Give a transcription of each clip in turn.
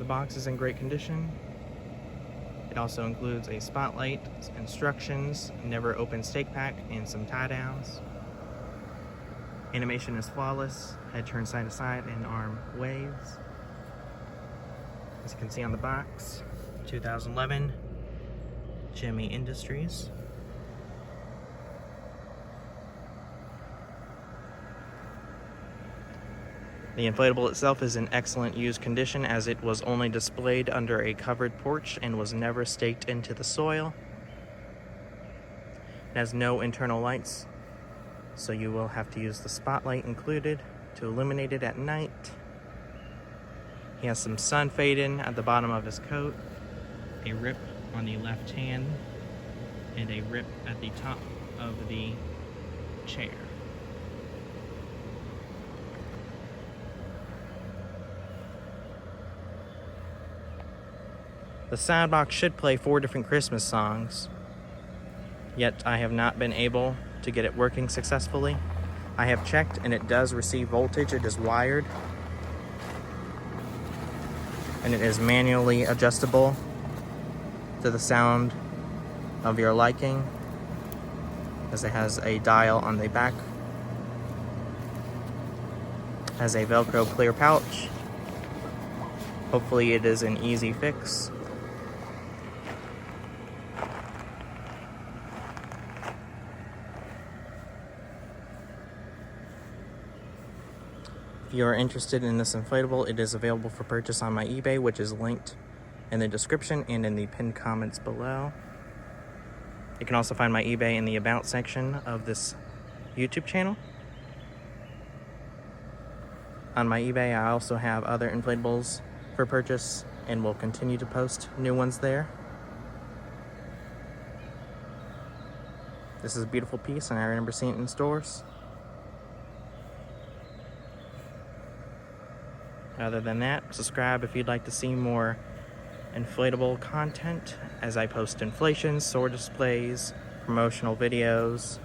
The box is in great condition. It also includes a spotlight, instructions, never open stake pack, and some tie downs. Animation is flawless. Head turns side to side and arm waves. As you can see on the box, 2011 Gemmy Industries. The inflatable itself is in excellent used condition, as it was only displayed under a covered porch and was never staked into the soil. It has no internal lights, so you will have to use the spotlight included to illuminate it at night. He has some sun fading at the bottom of his coat, a rip on the left hand, and a rip at the top of the chair. The sound box should play 4 different Christmas songs, yet I have not been able to get it working successfully. I have checked and it does receive voltage. It is wired and it is manually adjustable to the sound of your liking, as it has a dial on the back, has a Velcro clear pouch. Hopefully it is an easy fix. If you are interested in this inflatable, it is available for purchase on my eBay, which is linked in the description and in the pinned comments below. You can also find my eBay in the About section of this YouTube channel. On my eBay, I also have other inflatables for purchase and will continue to post new ones there. This is a beautiful piece and I remember seeing it in stores. Other than that, subscribe if you'd like to see more inflatable content, as I post inflations, sword displays, promotional videos,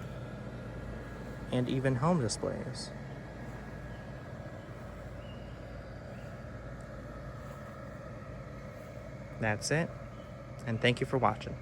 and even home displays. That's it, and thank you for watching.